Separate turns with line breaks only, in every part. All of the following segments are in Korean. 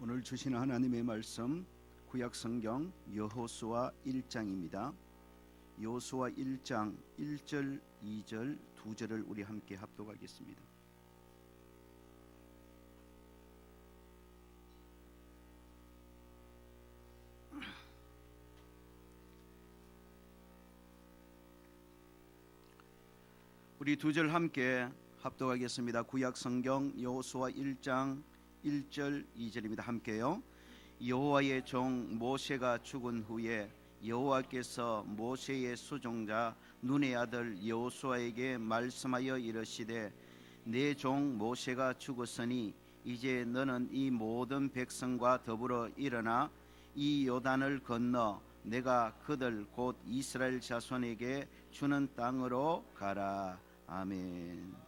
오늘 주시는 하나님의 말씀 구약성경 여호수아 1장입니다. 여호수아 1장 1절, 2절, 2절을 우리 함께 합독하겠습니다. 우리 2절 함께 합독하겠습니다. 구약성경 여호수아 1장 1절 2절입니다. 함께요. 여호와의 종 모세가 죽은 후에 여호와께서 모세의 수종자 눈의 아들 여호수아에게 말씀하여 이르시되 내 종 모세가 죽었으니 이제 너는 이 모든 백성과 더불어 일어나 이 요단을 건너 내가 그들 곧 이스라엘 자손에게 주는 땅으로 가라. 아멘.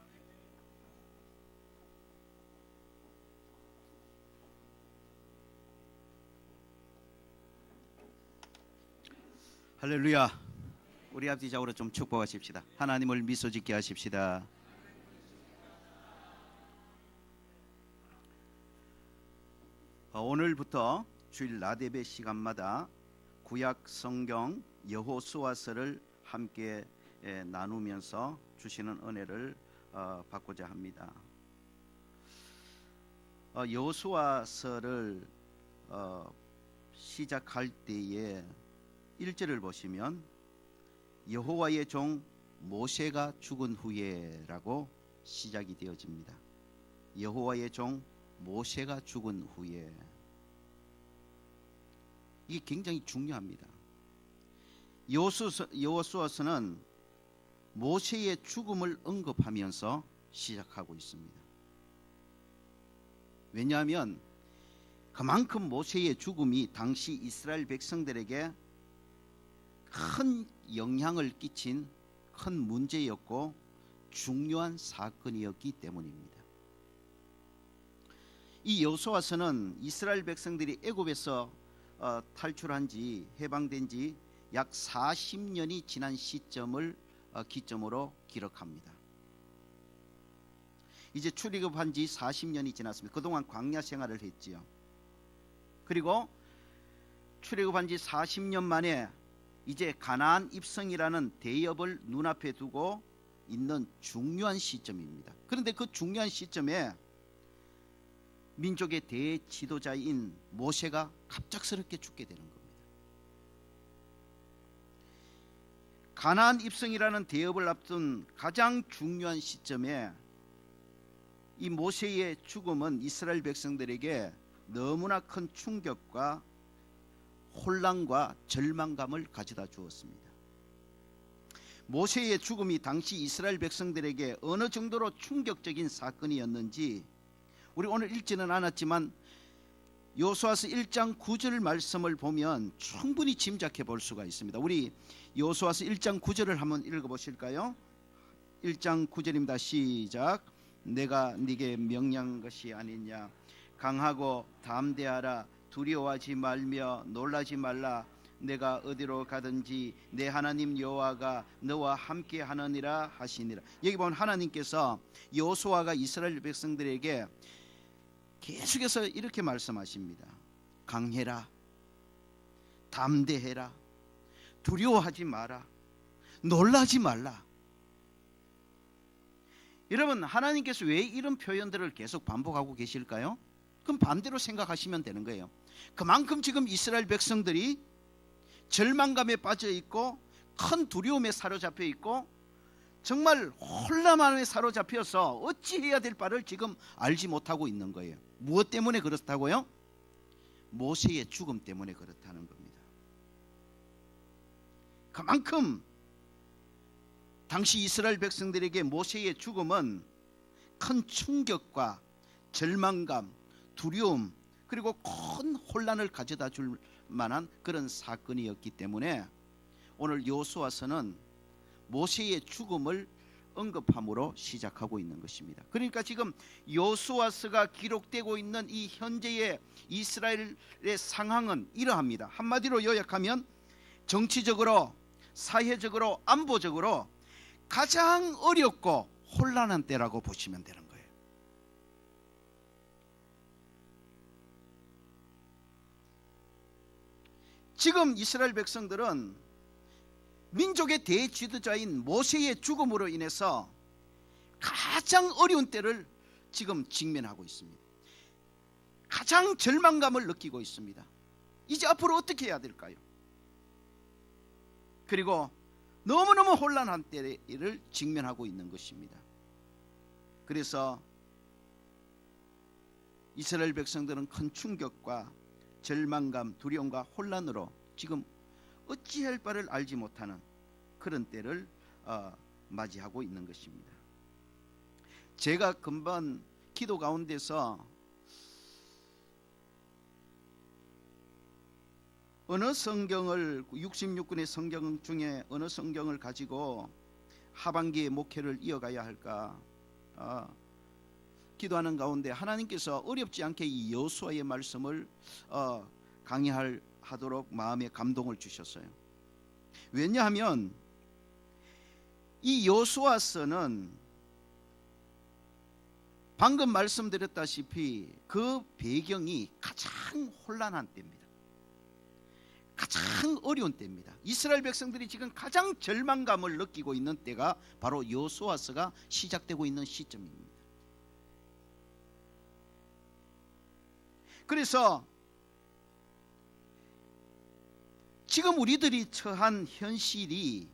할렐루야. 우리 앞뒤 좌우로 좀 축복하십시다. 하나님을 미소 짓게 하십시다. 오늘부터 주일 나대배 시간마다 구약 성경 여호수아서를 함께 나누면서 주시는 은혜를 받고자 합니다. 여호수아서를 시작할 때에 1절을 보시면 여호와의 종 모세가 죽은 후에라고 시작이 되어집니다. 여호와의 종 모세가 죽은 후에. 이게 굉장히 중요합니다. 여호수아서는 모세의 죽음을 언급하면서 시작하고 있습니다. 왜냐하면 그만큼 모세의 죽음이 당시 이스라엘 백성들에게 큰 영향을 끼친 큰 문제였고 중요한 사건이었기 때문입니다. 이 여호수아서는 이스라엘 백성들이 애굽에서 탈출한 지 해방된 지 약 40년이 지난 시점을 기점으로 기록합니다. 이제 출애굽한 지 40년이 지났습니다. 그동안 광야 생활을 했지요. 그리고 출애굽한 지 40년 만에 이제 가나안 입성이라는 대업을 눈앞에 두고 있는 중요한 시점입니다. 그런데 그 중요한 시점에 민족의 대지도자인 모세가 갑작스럽게 죽게 되는 겁니다. 가나안 입성이라는 대업을 앞둔 가장 중요한 시점에 이 모세의 죽음은 이스라엘 백성들에게 너무나 큰 충격과 혼란과 절망감을 가져다 주었습니다. 모세의 죽음이 당시 이스라엘 백성들에게 어느 정도로 충격적인 사건이었는지 우리 오늘 읽지는 않았지만 여호수아서 1장 9절 말씀을 보면 충분히 짐작해 볼 수가 있습니다. 우리 여호수아서 1장 9절을 한번 읽어보실까요? 1장 9절입니다. 시작. 내가 네게 명령한 것이 아니냐. 강하고 담대하라. 두려워하지 말며 놀라지 말라. 내가 어디로 가든지 내 하나님 여호와가 너와 함께 하느니라 하시니라. 여기 보면 하나님께서 여호수아가 이스라엘 백성들에게 계속해서 이렇게 말씀하십니다. 강해라. 담대해라. 두려워하지 마라. 놀라지 말라. 여러분, 하나님께서 왜 이런 표현들을 계속 반복하고 계실까요? 그럼 반대로 생각하시면 되는 거예요. 그만큼 지금 이스라엘 백성들이 절망감에 빠져 있고 큰 두려움에 사로잡혀 있고 정말 혼란함에 사로잡혀서 어찌해야 될 바를 지금 알지 못하고 있는 거예요. 무엇 때문에 그렇다고요? 모세의 죽음 때문에 그렇다는 겁니다. 그만큼 당시 이스라엘 백성들에게 모세의 죽음은 큰 충격과 절망감, 두려움 그리고 큰 혼란을 가져다 줄 만한 그런 사건이었기 때문에 오늘 여호수아서는 모세의 죽음을 언급함으로 시작하고 있는 것입니다. 그러니까 지금 여호수아서가 기록되고 있는 이 현재의 이스라엘의 상황은 이러합니다. 한마디로 요약하면 정치적으로, 사회적으로, 안보적으로 가장 어렵고 혼란한 때라고 보시면 되는 거예요. 지금 이스라엘 백성들은 민족의 대지도자인 모세의 죽음으로 인해서 가장 어려운 때를 지금 직면하고 있습니다. 가장 절망감을 느끼고 있습니다. 이제 앞으로 어떻게 해야 될까요? 그리고 너무너무 혼란한 때를 직면하고 있는 것입니다. 그래서 이스라엘 백성들은 큰 충격과 절망감, 두려움과 혼란으로 지금 어찌할 바를 알지 못하는 그런 때를 맞이하고 있는 것입니다. 제가 금방 기도 가운데서 어느 성경을 66권의 성경 중에 어느 성경을 가지고 하반기에 목회를 이어가야 할까 기도하는 가운데 하나님께서 어렵지 않게 이 여호수아의 말씀을 강의하도록 마음에 감동을 주셨어요. 왜냐하면 이 여호수아서는 방금 말씀드렸다시피 그 배경이 가장 혼란한 때입니다. 가장 어려운 때입니다. 이스라엘 백성들이 지금 가장 절망감을 느끼고 있는 때가 바로 여호수아서가 시작되고 있는 시점입니다. 그래서 지금 우리들이 처한 현실이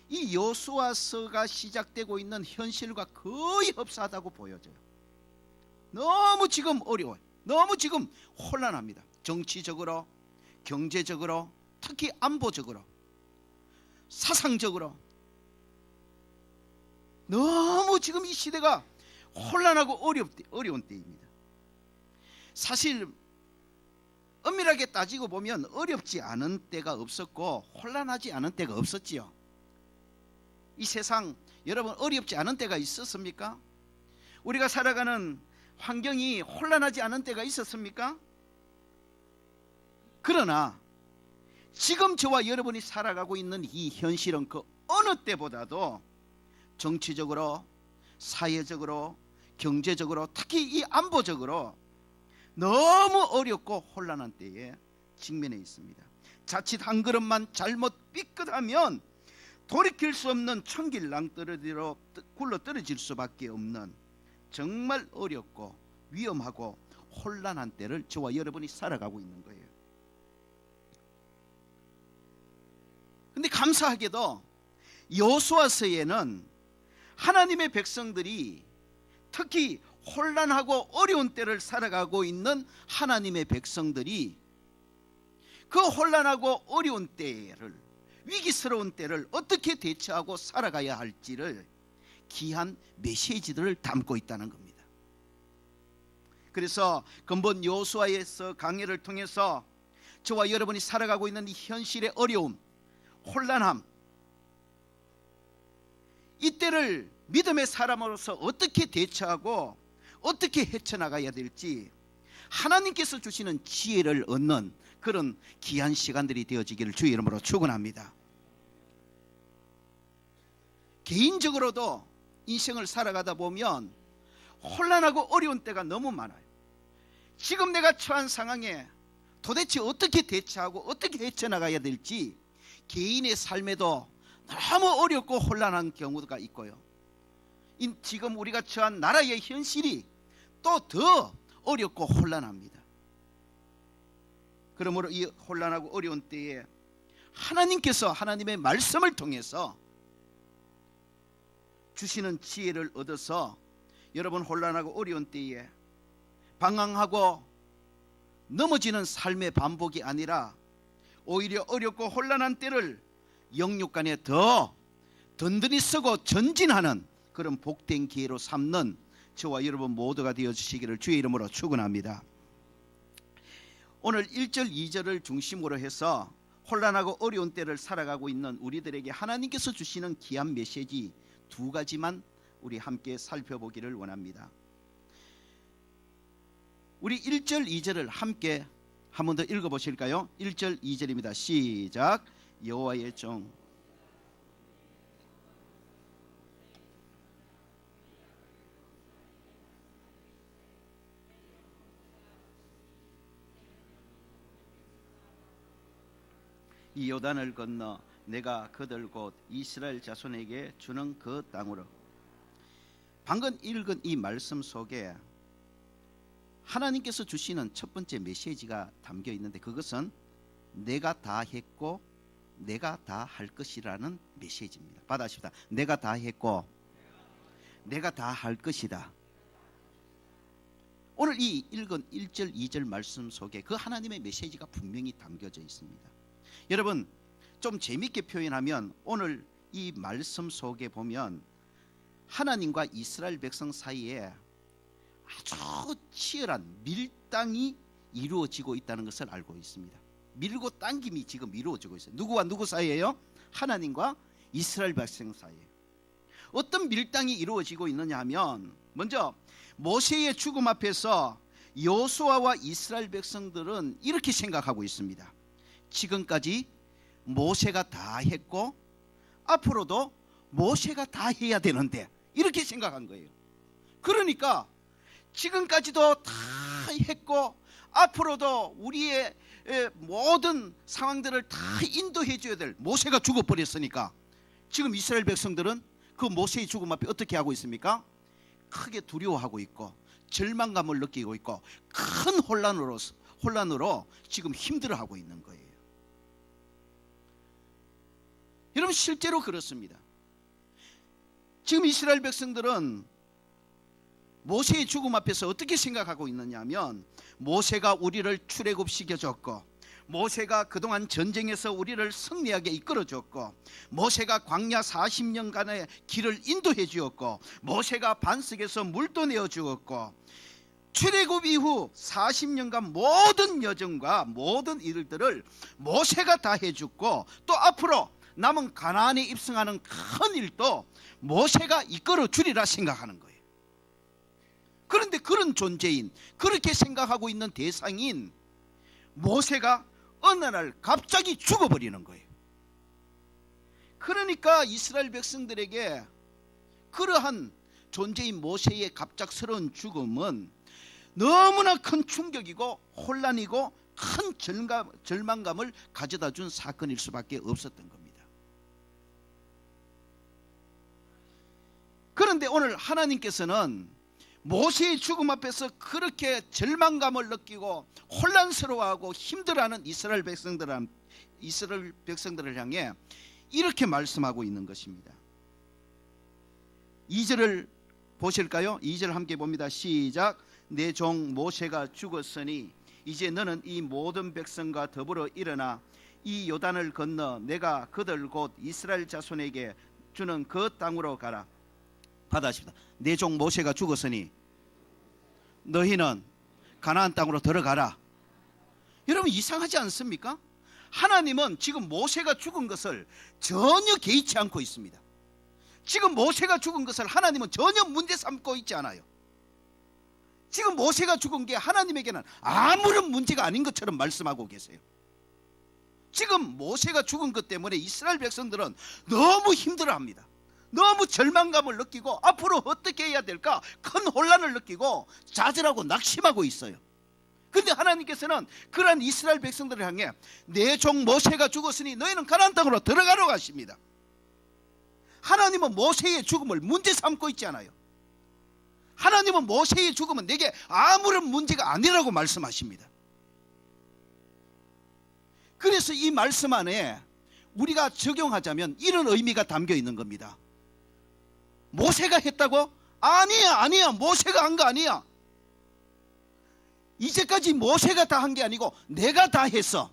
이 여호수아서가 시작되고 있는 현실과 거의 흡사하다고 보여져요. 너무 지금 어려워요. 너무 지금 혼란합니다. 정치적으로, 경제적으로, 특히 안보적으로, 사상적으로 너무 지금 이 시대가 혼란하고 어려운 때입니다. 사실 엄밀하게 따지고 보면 어렵지 않은 때가 없었고 혼란하지 않은 때가 없었지요. 이 세상 여러분 어렵지 않은 때가 있었습니까? 우리가 살아가는 환경이 혼란하지 않은 때가 있었습니까? 그러나 지금 저와 여러분이 살아가고 있는 이 현실은 그 어느 때보다도 정치적으로, 사회적으로, 경제적으로, 특히 이 안보적으로 너무 어렵고 혼란한 때에 직면해 있습니다. 자칫 한 걸음만 잘못 삐끗하면 돌이킬 수 없는 천길 낭떠러지로 굴러 떨어질 수밖에 없는 정말 어렵고 위험하고 혼란한 때를 저와 여러분이 살아가고 있는 거예요. 근데 감사하게도 여호수아서에는 하나님의 백성들이 특히 혼란하고 어려운 때를 살아가고 있는 하나님의 백성들이 그 혼란하고 어려운 때를, 위기스러운 때를 어떻게 대처하고 살아가야 할지를 귀한 메시지들을 담고 있다는 겁니다. 그래서 근본 여호수아에서 강해를 통해서 저와 여러분이 살아가고 있는 이 현실의 어려움, 혼란함, 이때를 믿음의 사람으로서 어떻게 대처하고 어떻게 헤쳐나가야 될지 하나님께서 주시는 지혜를 얻는 그런 귀한 시간들이 되어지기를 주의 이름으로 축원합니다. 개인적으로도 인생을 살아가다 보면 혼란하고 어려운 때가 너무 많아요. 지금 내가 처한 상황에 도대체 어떻게 대처하고 어떻게 헤쳐나가야 될지 개인의 삶에도 너무 어렵고 혼란한 경우가 있고요. 지금 우리가 처한 나라의 현실이 또 더 어렵고 혼란합니다. 그러므로 이 혼란하고 어려운 때에 하나님께서 하나님의 말씀을 통해서 주시는 지혜를 얻어서 여러분 혼란하고 어려운 때에 방황하고 넘어지는 삶의 반복이 아니라 오히려 어렵고 혼란한 때를 영육간에 더 든든히 쓰고 전진하는 그런 복된 기회로 삼는 저와 여러분 모두가 되어주시기를 주의 이름으로 축원합니다. 오늘 1절 2절을 중심으로 해서 혼란하고 어려운 때를 살아가고 있는 우리들에게 하나님께서 주시는 귀한 메시지 두 가지만 우리 함께 살펴보기를 원합니다. 우리 1절 2절을 함께 한 번 더 읽어보실까요? 1절 2절입니다. 시작. 여호와의 종 이 요단을 건너 내가 그들 곧 이스라엘 자손에게 주는 그 땅으로. 방금 읽은 이 말씀 속에 하나님께서 주시는 첫 번째 메시지가 담겨 있는데, 그것은 내가 다 했고 내가 다 할 것이라는 메시지입니다. 받아십시다. 내가 다 했고 내가 다 할 것이다. 오늘 이 읽은 1절 2절 말씀 속에 그 하나님의 메시지가 분명히 담겨져 있습니다. 여러분, 좀 재밌게 표현하면 오늘 이 말씀 속에 보면 하나님과 이스라엘 백성 사이에 아주 치열한 밀당이 이루어지고 있다는 것을 알고 있습니다. 밀고 당김이 지금 이루어지고 있어요. 누구와 누구 사이에요? 하나님과 이스라엘 백성 사이에. 어떤 밀당이 이루어지고 있느냐 하면, 먼저 모세의 죽음 앞에서 여호수아와 이스라엘 백성들은 이렇게 생각하고 있습니다. 지금까지 모세가 다 했고 앞으로도 모세가 다 해야 되는데, 이렇게 생각한 거예요. 그러니까 지금까지도 다 했고 앞으로도 우리의 모든 상황들을 다 인도해 줘야 될 모세가 죽어버렸으니까, 지금 이스라엘 백성들은 그 모세의 죽음 앞에 어떻게 하고 있습니까? 크게 두려워하고 있고 절망감을 느끼고 있고 큰 혼란으로 지금 힘들어하고 있는 거예요. 여러분, 실제로 그렇습니다. 지금 이스라엘 백성들은 모세의 죽음 앞에서 어떻게 생각하고 있느냐 하면, 모세가 우리를 출애굽시켜줬고, 모세가 그동안 전쟁에서 우리를 승리하게 이끌어줬고, 모세가 광야 40년간의 길을 인도해 주었고, 모세가 반석에서 물도 내어 주었고, 출애굽 이후 40년간 모든 여정과 모든 일들을 모세가 다 해줬고, 또 앞으로 남은 가나안에 입성하는 큰 일도 모세가 이끌어 주리라 생각하는 거예요. 그런데 그런 존재인, 그렇게 생각하고 있는 대상인 모세가 어느 날 갑자기 죽어버리는 거예요. 그러니까 이스라엘 백성들에게 그러한 존재인 모세의 갑작스러운 죽음은 너무나 큰 충격이고 혼란이고 큰 절망감을 가져다 준 사건일 수밖에 없었던 겁니다. 그런데 오늘 하나님께서는 모세의 죽음 앞에서 그렇게 절망감을 느끼고 혼란스러워하고 힘들어하는 이스라엘 백성들을 향해 이렇게 말씀하고 있는 것입니다. 2절을 보실까요? 2절 함께 봅니다. 시작. 내 종 모세가 죽었으니 이제 너는 이 모든 백성과 더불어 일어나 이 요단을 건너 내가 그들 곧 이스라엘 자손에게 주는 그 땅으로 가라. 받아십시다. 내 종 모세가 죽었으니 너희는 가나안 땅으로 들어가라. 여러분, 이상하지 않습니까? 하나님은 지금 모세가 죽은 것을 전혀 개의치 않고 있습니다. 지금 모세가 죽은 것을 하나님은 전혀 문제 삼고 있지 않아요. 지금 모세가 죽은 게 하나님에게는 아무런 문제가 아닌 것처럼 말씀하고 계세요. 지금 모세가 죽은 것 때문에 이스라엘 백성들은 너무 힘들어합니다. 너무 절망감을 느끼고 앞으로 어떻게 해야 될까 큰 혼란을 느끼고 좌절하고 낙심하고 있어요. 그런데 하나님께서는 그러한 이스라엘 백성들을 향해 내 종 모세가 죽었으니 너희는 가나안 땅으로 들어가라고 하십니다. 하나님은 모세의 죽음을 문제 삼고 있지 않아요. 하나님은 모세의 죽음은 내게 아무런 문제가 아니라고 말씀하십니다. 그래서 이 말씀 안에 우리가 적용하자면 이런 의미가 담겨 있는 겁니다. 모세가 했다고? 아니야. 모세가 한 거 아니야. 이제까지 모세가 다 한 게 아니고 내가 다 했어.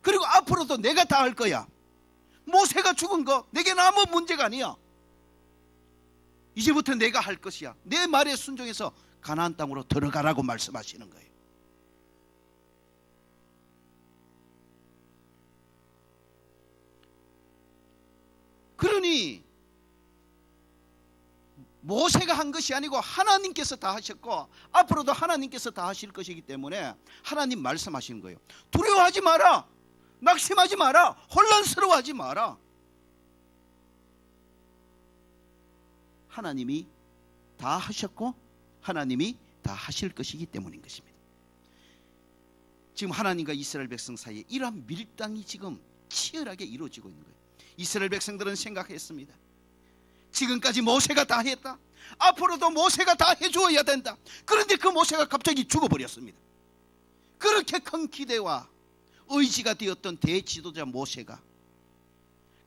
그리고 앞으로도 내가 다 할 거야. 모세가 죽은 거 내게는 아무 문제가 아니야. 이제부터 내가 할 것이야. 내 말에 순종해서 가나안 땅으로 들어가라고 말씀하시는 거예요. 그러니 모세가 한 것이 아니고 하나님께서 다 하셨고 앞으로도 하나님께서 다 하실 것이기 때문에 하나님 말씀하시는 거예요. 두려워하지 마라. 낙심하지 마라. 혼란스러워하지 마라. 하나님이 다 하셨고 하나님이 다 하실 것이기 때문인 것입니다. 지금 하나님과 이스라엘 백성 사이에 이러한 밀당이 지금 치열하게 이루어지고 있는 거예요. 이스라엘 백성들은 생각했습니다. 지금까지 모세가 다 했다. 앞으로도 모세가 다 해주어야 된다. 그런데 그 모세가 갑자기 죽어버렸습니다. 그렇게 큰 기대와 의지가 되었던 대지도자 모세가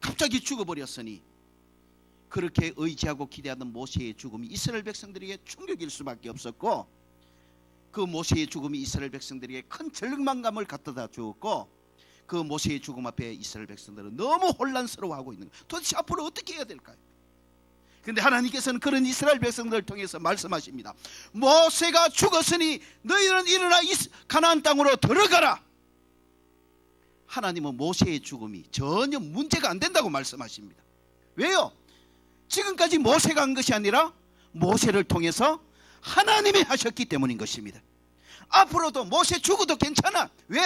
갑자기 죽어버렸으니 그렇게 의지하고 기대하던 모세의 죽음이 이스라엘 백성들에게 충격일 수밖에 없었고, 그 모세의 죽음이 이스라엘 백성들에게 큰 절망감을 갖다 주었고, 그 모세의 죽음 앞에 이스라엘 백성들은 너무 혼란스러워하고 있는 거예요. 도대체 앞으로 어떻게 해야 될까요? 그런데 하나님께서는 그런 이스라엘 백성들을 통해서 말씀하십니다. 모세가 죽었으니 너희는 일어나 가나안 땅으로 들어가라. 하나님은 모세의 죽음이 전혀 문제가 안 된다고 말씀하십니다. 왜요? 지금까지 모세가 한 것이 아니라 모세를 통해서 하나님이 하셨기 때문인 것입니다. 앞으로도 모세 죽어도 괜찮아. 왜?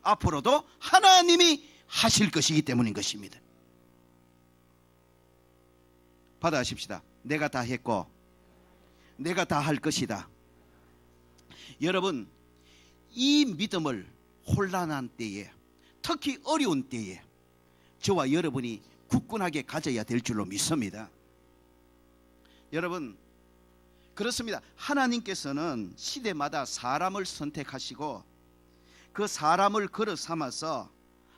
앞으로도 하나님이 하실 것이기 때문인 것입니다. 받아하십시다. 내가 다 했고 내가 다 할 것이다. 여러분, 이 믿음을 혼란한 때에, 특히 어려운 때에 저와 여러분이 굳건하게 가져야 될 줄로 믿습니다. 여러분, 그렇습니다. 하나님께서는 시대마다 사람을 선택하시고 그 사람을 걸어 삼아서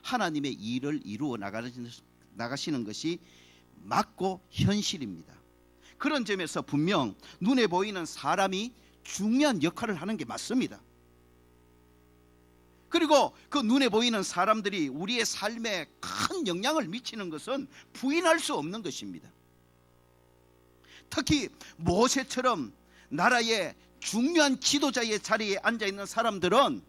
하나님의 일을 이루어 나가시는 것이 맞고 현실입니다. 그런 점에서 분명 눈에 보이는 사람이 중요한 역할을 하는 게 맞습니다. 그리고 그 눈에 보이는 사람들이 우리의 삶에 큰 영향을 미치는 것은 부인할 수 없는 것입니다. 특히 모세처럼 나라의 중요한 지도자의 자리에 앉아있는 사람들은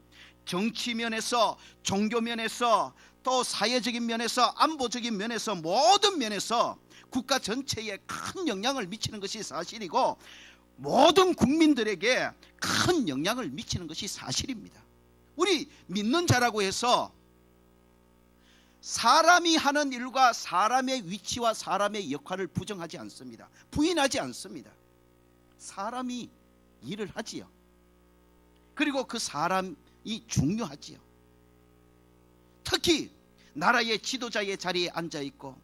정치 면에서, 종교 면에서, 또 사회적인 면에서, 안보적인 면에서, 모든 면에서 국가 전체에 큰 영향을 미치는 것이 사실이고, 모든 국민들에게 큰 영향을 미치는 것이 사실입니다. 우리 믿는 자라고 해서 사람이 하는 일과 사람의 위치와 사람의 역할을 부정하지 않습니다. 부인하지 않습니다. 사람이 일을 하지요. 그리고 그 사람이 중요하지요. 특히 나라의 지도자의 자리에 앉아있고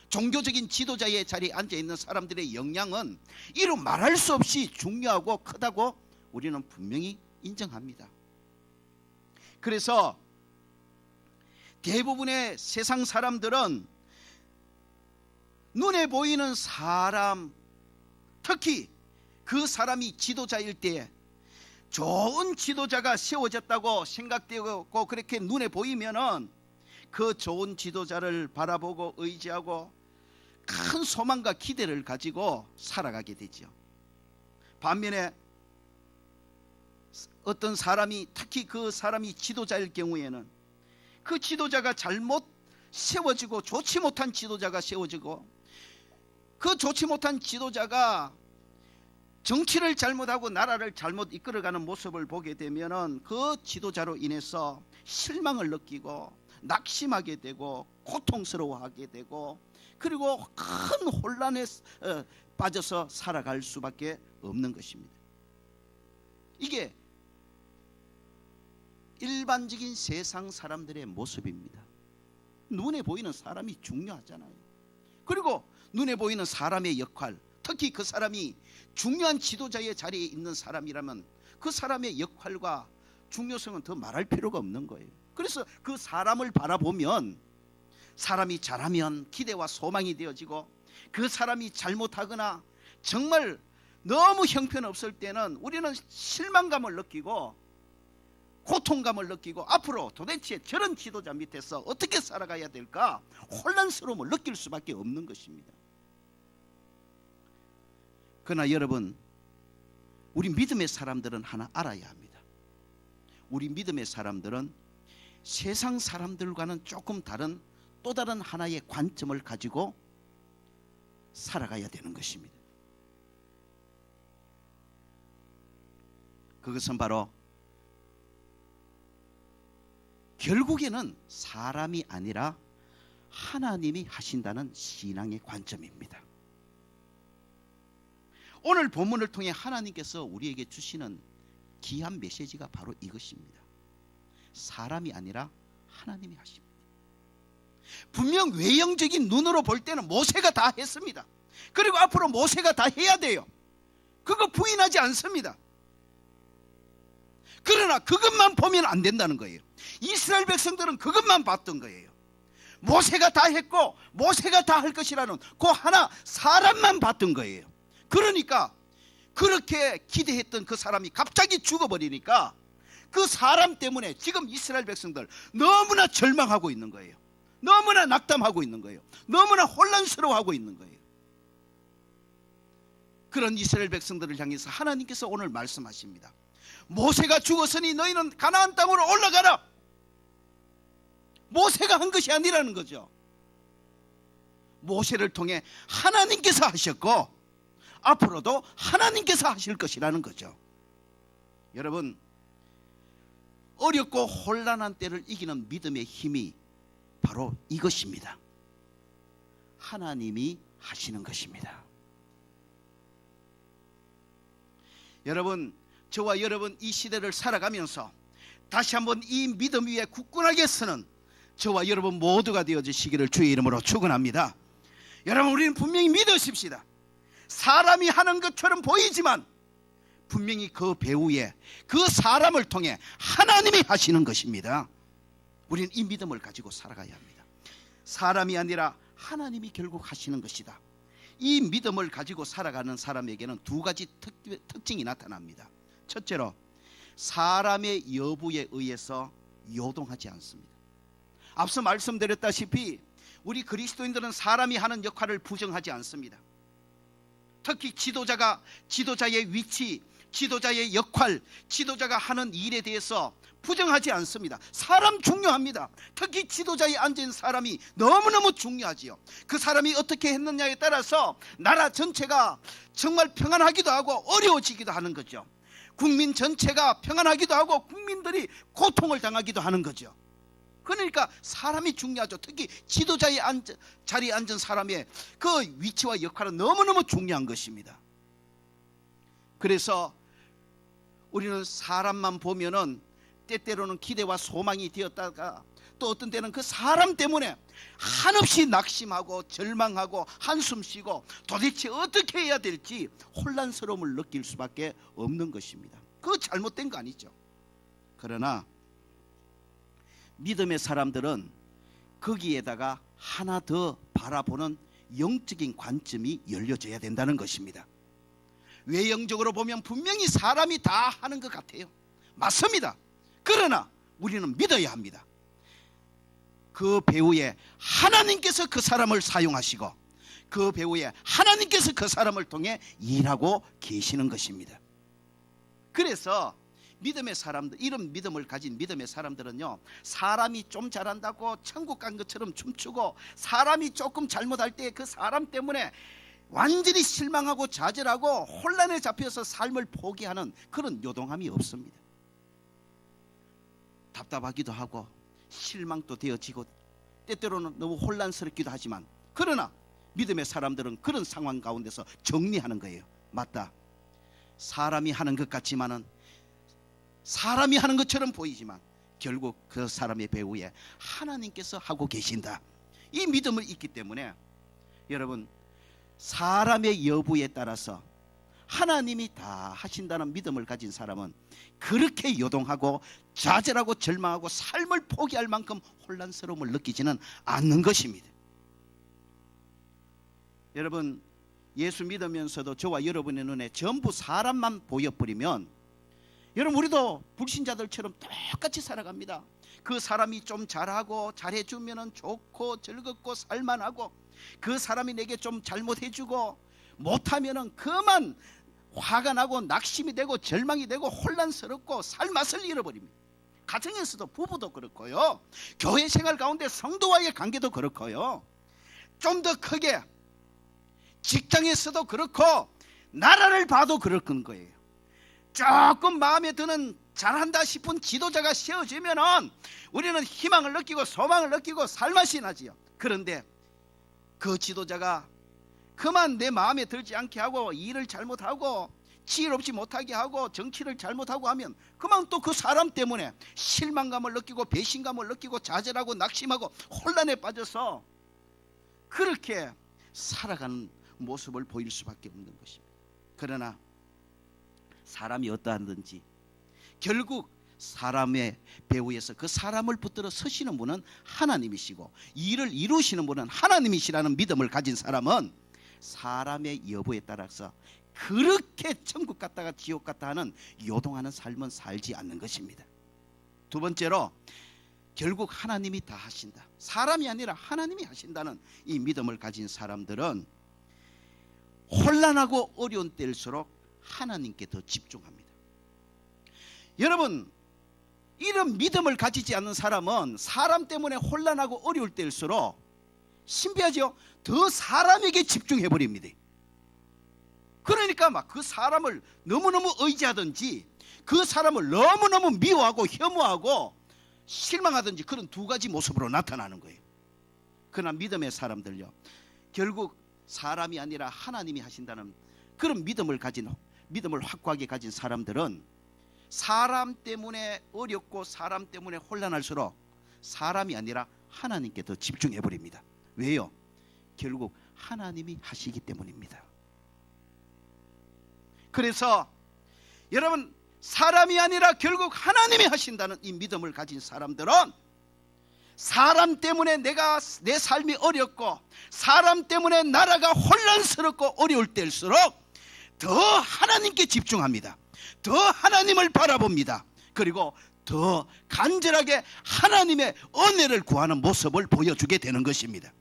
종교적인 지도자의 자리에 앉아있는 사람들의 영향은 이루 말할 수 없이 중요하고 크다고 우리는 분명히 인정합니다. 그래서 대부분의 세상 사람들은 눈에 보이는 사람, 특히 그 사람이 지도자일 때 좋은 지도자가 세워졌다고 생각되고 그렇게 눈에 보이면은 그 좋은 지도자를 바라보고 의지하고 큰 소망과 기대를 가지고 살아가게 되죠. 반면에 어떤 사람이, 특히 그 사람이 지도자일 경우에는 그 지도자가 잘못 세워지고 좋지 못한 지도자가 세워지고 그 좋지 못한 지도자가 정치를 잘못하고 나라를 잘못 이끌어가는 모습을 보게 되면은 그 지도자로 인해서 실망을 느끼고 낙심하게 되고 고통스러워하게 되고 그리고 큰 혼란에 빠져서 살아갈 수밖에 없는 것입니다. 이게 일반적인 세상 사람들의 모습입니다. 눈에 보이는 사람이 중요하잖아요. 그리고 눈에 보이는 사람의 역할, 특히 그 사람이 중요한 지도자의 자리에 있는 사람이라면 그 사람의 역할과 중요성은 더 말할 필요가 없는 거예요. 그래서 그 사람을 바라보면 사람이 잘하면 기대와 소망이 되어지고 그 사람이 잘못하거나 정말 너무 형편없을 때는 우리는 실망감을 느끼고 고통감을 느끼고 앞으로 도대체 저런 지도자 밑에서 어떻게 살아가야 될까 혼란스러움을 느낄 수밖에 없는 것입니다. 그러나 여러분, 우리 믿음의 사람들은 하나 알아야 합니다. 우리 믿음의 사람들은 세상 사람들과는 조금 다른 또 다른 하나의 관점을 가지고 살아가야 되는 것입니다. 그것은 바로 결국에는 사람이 아니라 하나님이 하신다는 신앙의 관점입니다. 오늘 본문을 통해 하나님께서 우리에게 주시는 귀한 메시지가 바로 이것입니다. 사람이 아니라 하나님이 하십니다. 분명 외형적인 눈으로 볼 때는 모세가 다 했습니다. 그리고 앞으로 모세가 다 해야 돼요. 그거 부인하지 않습니다. 그러나 그것만 보면 안 된다는 거예요. 이스라엘 백성들은 그것만 봤던 거예요. 모세가 다 했고 모세가 다 할 것이라는 그 하나 사람만 봤던 거예요. 그러니까 그렇게 기대했던 그 사람이 갑자기 죽어버리니까 그 사람 때문에 지금 이스라엘 백성들 너무나 절망하고 있는 거예요. 너무나 낙담하고 있는 거예요. 너무나 혼란스러워하고 있는 거예요. 그런 이스라엘 백성들을 향해서 하나님께서 오늘 말씀하십니다. 모세가 죽었으니 너희는 가나안 땅으로 올라가라. 모세가 한 것이 아니라는 거죠. 모세를 통해 하나님께서 하셨고 앞으로도 하나님께서 하실 것이라는 거죠. 여러분, 어렵고 혼란한 때를 이기는 믿음의 힘이 바로 이것입니다. 하나님이 하시는 것입니다. 여러분, 저와 여러분 이 시대를 살아가면서 다시 한번 이 믿음 위에 굳건하게 서는 저와 여러분 모두가 되어주시기를 주의 이름으로 축원합니다. 여러분, 우리는 분명히 믿으십시다. 사람이 하는 것처럼 보이지만 분명히 그 배후에 그 사람을 통해 하나님이 하시는 것입니다. 우리는 이 믿음을 가지고 살아가야 합니다. 사람이 아니라 하나님이 결국 하시는 것이다. 이 믿음을 가지고 살아가는 사람에게는 두 가지 특징이 나타납니다. 첫째로, 사람의 여부에 의해서 요동하지 않습니다. 앞서 말씀드렸다시피 우리 그리스도인들은 사람이 하는 역할을 부정하지 않습니다. 특히 지도자의 위치, 지도자의 역할, 지도자가 하는 일에 대해서 부정하지 않습니다. 사람 중요합니다. 특히 지도자에 앉은 사람이 너무너무 중요하지요. 그 사람이 어떻게 했느냐에 따라서 나라 전체가 정말 평안하기도 하고 어려워지기도 하는 거죠. 국민 전체가 평안하기도 하고 국민들이 고통을 당하기도 하는 거죠. 그러니까 사람이 중요하죠. 특히 지도자의 자리에 앉은 사람의 그 위치와 역할은 너무너무 중요한 것입니다. 그래서 우리는 사람만 보면은 때때로는 기대와 소망이 되었다가 또 어떤 때는 그 사람 때문에 한없이 낙심하고 절망하고 한숨 쉬고 도대체 어떻게 해야 될지 혼란스러움을 느낄 수밖에 없는 것입니다. 그거 잘못된 거 아니죠. 그러나 믿음의 사람들은 거기에다가 하나 더 바라보는 영적인 관점이 열려져야 된다는 것입니다. 외형적으로 보면 분명히 사람이 다 하는 것 같아요. 맞습니다. 그러나 우리는 믿어야 합니다. 그 배후에 하나님께서 그 사람을 사용하시고 그 배후에 하나님께서 그 사람을 통해 일하고 계시는 것입니다. 그래서 믿음의 사람들, 이런 믿음을 가진 믿음의 사람들은요, 사람이 좀 잘한다고 천국 간 것처럼 춤추고 사람이 조금 잘못할 때 그 사람 때문에 완전히 실망하고 좌절하고 혼란에 잡혀서 삶을 포기하는 그런 요동함이 없습니다. 답답하기도 하고 실망도 되어지고 때때로는 너무 혼란스럽기도 하지만, 그러나 믿음의 사람들은 그런 상황 가운데서 정리하는 거예요. 맞다, 사람이 하는 것 같지만은, 사람이 하는 것처럼 보이지만 결국 그 사람의 배후에 하나님께서 하고 계신다. 이 믿음을 있기 때문에 여러분, 사람의 여부에 따라서 하나님이 다 하신다는 믿음을 가진 사람은 그렇게 요동하고 좌절하고 절망하고 삶을 포기할 만큼 혼란스러움을 느끼지는 않는 것입니다. 여러분, 예수 믿으면서도 저와 여러분의 눈에 전부 사람만 보여버리면 여러분, 우리도 불신자들처럼 똑같이 살아갑니다. 그 사람이 좀 잘하고 잘해주면 좋고 즐겁고 살만하고, 그 사람이 내게 좀 잘못해주고 못하면 그만 화가 나고 낙심이 되고 절망이 되고 혼란스럽고 살맛을 잃어버립니다. 가정에서도 부부도 그렇고요, 교회 생활 가운데 성도와의 관계도 그렇고요, 좀 더 크게 직장에서도 그렇고 나라를 봐도 그런 거예요. 조금 마음에 드는 잘한다 싶은 지도자가 세워지면은 우리는 희망을 느끼고 소망을 느끼고 살맛이 나지요. 그런데 그 지도자가 그만 내 마음에 들지 않게 하고 일을 잘못하고 지혜롭지 못하게 하고 정치를 잘못하고 하면 그만 또 그 사람 때문에 실망감을 느끼고 배신감을 느끼고 좌절하고 낙심하고 혼란에 빠져서 그렇게 살아가는 모습을 보일 수밖에 없는 것입니다. 그러나 사람이 어떠하든지 결국 사람의 배후에서 그 사람을 붙들어 서시는 분은 하나님이시고 일을 이루시는 분은 하나님이시라는 믿음을 가진 사람은 사람의 여부에 따라서 그렇게 천국 갔다가 지옥 갔다 하는 요동하는 삶은 살지 않는 것입니다. 두 번째로 결국 하나님이 다 하신다, 사람이 아니라 하나님이 하신다는 이 믿음을 가진 사람들은 혼란하고 어려운 때일수록 하나님께 더 집중합니다. 여러분, 이런 믿음을 가지지 않는 사람은 사람 때문에 혼란하고 어려울 때일수록 신비하죠? 더 사람에게 집중해버립니다. 그러니까 막 그 사람을 너무너무 의지하든지 그 사람을 너무너무 미워하고 혐오하고 실망하든지 그런 두 가지 모습으로 나타나는 거예요. 그러나 믿음의 사람들요, 결국 사람이 아니라 하나님이 하신다는 그런 믿음을 확고하게 가진 사람들은 사람 때문에 어렵고 사람 때문에 혼란할수록 사람이 아니라 하나님께 더 집중해버립니다. 왜요? 결국 하나님이 하시기 때문입니다. 그래서 여러분, 사람이 아니라 결국 하나님이 하신다는 이 믿음을 가진 사람들은 사람 때문에 내 삶이 어렵고 사람 때문에 나라가 혼란스럽고 어려울 때일수록 더 하나님께 집중합니다. 더 하나님을 바라봅니다. 그리고 더 간절하게 하나님의 은혜를 구하는 모습을 보여주게 되는 것입니다.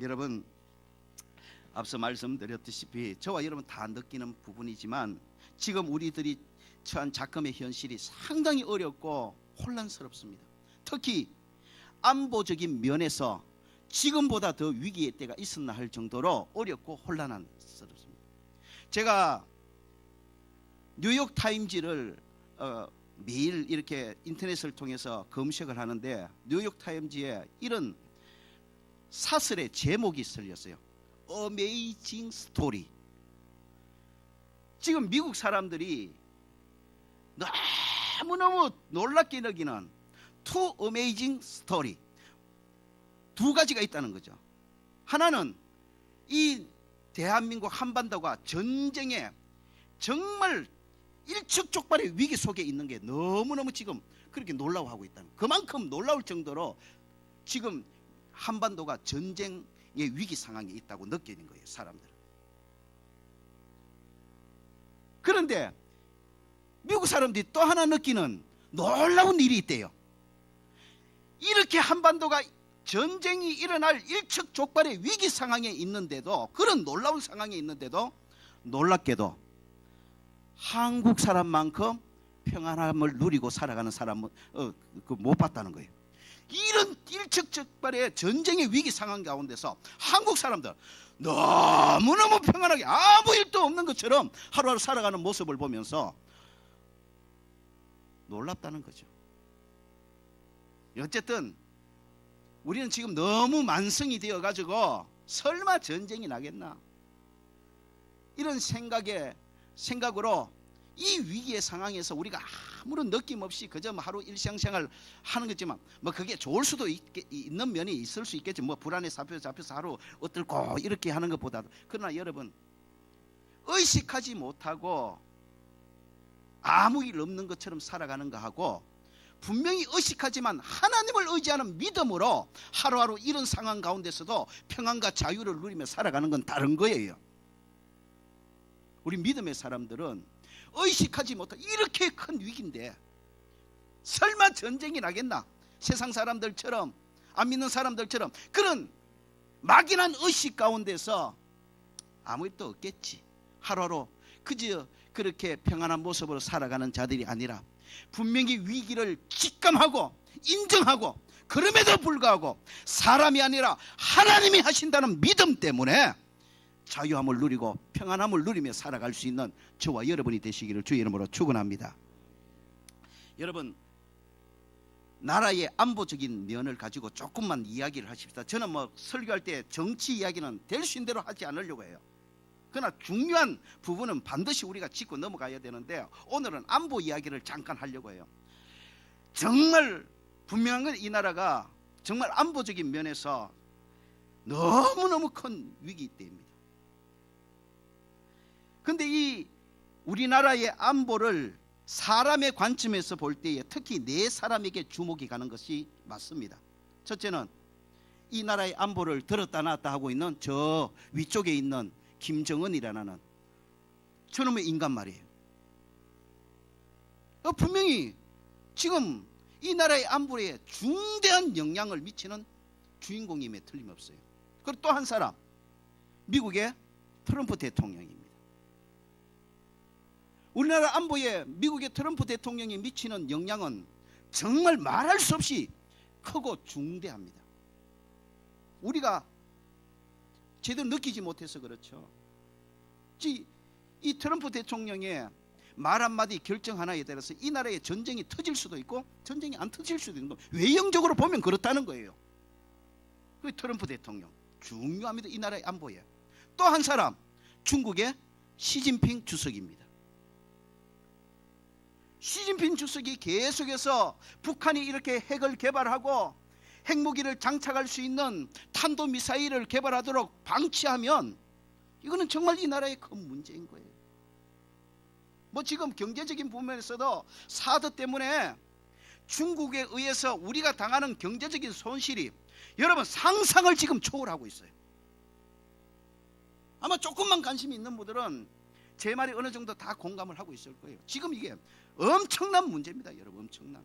여러분, 앞서 말씀드렸다시피 저와 여러분 다 느끼는 부분이지만 지금 우리들이 처한 작금의 현실이 상당히 어렵고 혼란스럽습니다. 특히 안보적인 면에서 지금보다 더 위기의 때가 있었나 할 정도로 어렵고 혼란스럽습니다. 제가 뉴욕 타임즈를 매일 이렇게 인터넷을 통해서 검색을 하는데 뉴욕 타임즈에 이런 사설의 제목이 쓸렸어요. 어메이징 스토리. 지금 미국 사람들이 너무너무 놀랍게 여기는 투 어메이징 스토리, 두 가지가 있다는 거죠. 하나는 이 대한민국 한반도가 전쟁에 정말 일촉즉발의 위기 속에 있는 게 너무너무 지금 그렇게 놀라워하고 있다는, 그만큼 놀라울 정도로 지금 한반도가 전쟁의 위기 상황에 있다고 느끼는 거예요, 사람들은. 그런데 미국 사람들이 또 하나 느끼는 놀라운 일이 있대요. 이렇게 한반도가 전쟁이 일어날 일촉즉발의 위기 상황에 있는데도, 그런 놀라운 상황에 있는데도 놀랍게도 한국 사람만큼 평안함을 누리고 살아가는 사람은 못 봤다는 거예요. 이런 일촉즉발의 전쟁의 위기 상황 가운데서 한국 사람들 너무너무 평안하게 아무 일도 없는 것처럼 하루하루 살아가는 모습을 보면서 놀랍다는 거죠. 어쨌든 우리는 지금 너무 만성이 되어가지고 설마 전쟁이 나겠나, 이런 생각으로 이 위기의 상황에서 우리가 아무런 느낌 없이 그저 하루 일상생활 하는 거지만 그게 좋을 수도 있는 면이 있을 수 있겠지. 불안에 잡혀서 하루 어떨고 이렇게 하는 것보다도. 그러나 여러분, 의식하지 못하고 아무 일 없는 것처럼 살아가는 거하고 분명히 의식하지만 하나님을 의지하는 믿음으로 하루하루 이런 상황 가운데서도 평안과 자유를 누리며 살아가는 건 다른 거예요. 우리 믿음의 사람들은 의식하지 못한 이렇게 큰 위기인데 설마 전쟁이 나겠나, 세상 사람들처럼, 안 믿는 사람들처럼 그런 막연한 의식 가운데서 아무 일도 없겠지, 하루하루 그저 그렇게 평안한 모습으로 살아가는 자들이 아니라 분명히 위기를 직감하고 인정하고 그럼에도 불구하고 사람이 아니라 하나님이 하신다는 믿음 때문에 자유함을 누리고 평안함을 누리며 살아갈 수 있는 저와 여러분이 되시기를 주의 이름으로 축원합니다. 여러분, 나라의 안보적인 면을 가지고 조금만 이야기를 하십시다. 저는 뭐 설교할 때 정치 이야기는 될 수 있는 대로 하지 않으려고 해요. 그러나 중요한 부분은 반드시 우리가 짚고 넘어가야 되는데 오늘은 안보 이야기를 잠깐 하려고 해요. 정말 분명한 건 이 나라가 정말 안보적인 면에서 너무너무 큰 위기 때입니다. 그런데 이 우리나라의 안보를 사람의 관점에서 볼 때에 특히 네 사람에게 주목이 가는 것이 맞습니다. 첫째는 이 나라의 안보를 들었다 놨다 하고 있는 저 위쪽에 있는 김정은이라는 저놈의 인간 말이에요. 분명히 지금 이 나라의 안보에 중대한 영향을 미치는 주인공임에 틀림없어요. 그리고 또 한 사람, 미국의 트럼프 대통령입니다. 우리나라 안보에 미국의 트럼프 대통령이 미치는 영향은 정말 말할 수 없이 크고 중대합니다. 우리가 제대로 느끼지 못해서 그렇죠. 이 트럼프 대통령의 말 한마디 결정 하나에 따라서 이 나라에 전쟁이 터질 수도 있고 전쟁이 안 터질 수도 있는 거, 외형적으로 보면 그렇다는 거예요. 그 트럼프 대통령 중요합니다. 이 나라의 안보에. 또 한 사람, 중국의 시진핑 주석입니다. 시진핑 주석이 계속해서 북한이 이렇게 핵을 개발하고 핵무기를 장착할 수 있는 탄도미사일을 개발하도록 방치하면 이거는 정말 이 나라의 큰 문제인 거예요. 뭐 지금 경제적인 부분에서도 사드 때문에 중국에 의해서 우리가 당하는 경제적인 손실이 여러분 상상을 지금 초월하고 있어요. 아마 조금만 관심이 있는 분들은 제 말이 어느 정도 다 공감을 하고 있을 거예요. 지금 이게 엄청난 문제입니다. 여러분 엄청난.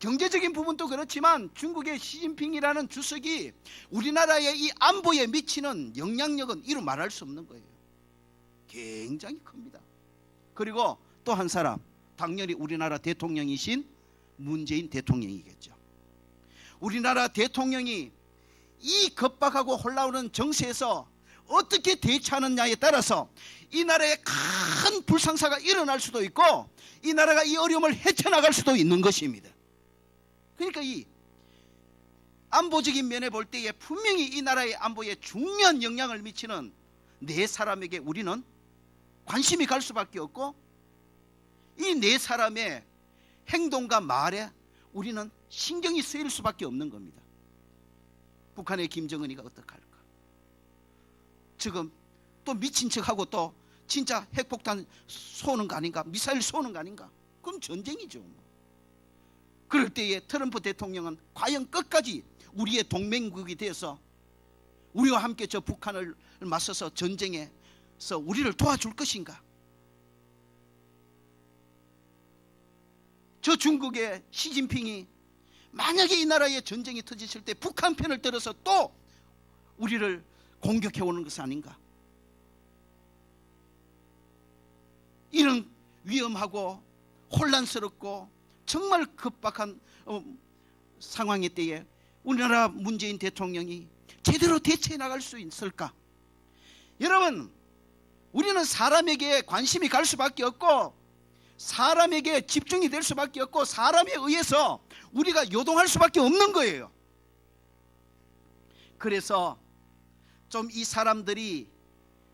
경제적인 부분도 그렇지만 중국의 시진핑이라는 주석이 우리나라의 이 안보에 미치는 영향력은 이루 말할 수 없는 거예요. 굉장히 큽니다. 그리고 또 한 사람, 당연히 우리나라 대통령이신 문재인 대통령이겠죠. 우리나라 대통령이 이 급박하고 홀라오는 정세에서 어떻게 대처하느냐에 따라서 이 나라에 큰 불상사가 일어날 수도 있고 이 나라가 이 어려움을 헤쳐나갈 수도 있는 것입니다. 그러니까 이 안보적인 면에 볼 때에 분명히 이 나라의 안보에 중요한 영향을 미치는 네 사람에게 우리는 관심이 갈 수밖에 없고 이 네 사람의 행동과 말에 우리는 신경이 쓰일 수밖에 없는 겁니다. 북한의 김정은이가 어떡할까? 지금 또 미친 척하고 또 진짜 핵폭탄 쏘는 거 아닌가? 미사일 쏘는 거 아닌가? 그럼 전쟁이죠. 그럴 때에 트럼프 대통령은 과연 끝까지 우리의 동맹국이 되어서 우리와 함께 저 북한을 맞서서 전쟁에서 우리를 도와줄 것인가? 저 중국의 시진핑이 만약에 이 나라에 전쟁이 터졌을 때 북한 편을 들어서 또 우리를 공격해 오는 것은 아닌가? 이런 위험하고 혼란스럽고 정말 급박한 상황의 때에 우리나라 문재인 대통령이 제대로 대처해 나갈 수 있을까? 여러분, 우리는 사람에게 관심이 갈 수밖에 없고 사람에게 집중이 될 수밖에 없고 사람에 의해서 우리가 요동할 수밖에 없는 거예요. 그래서 좀 이 사람들이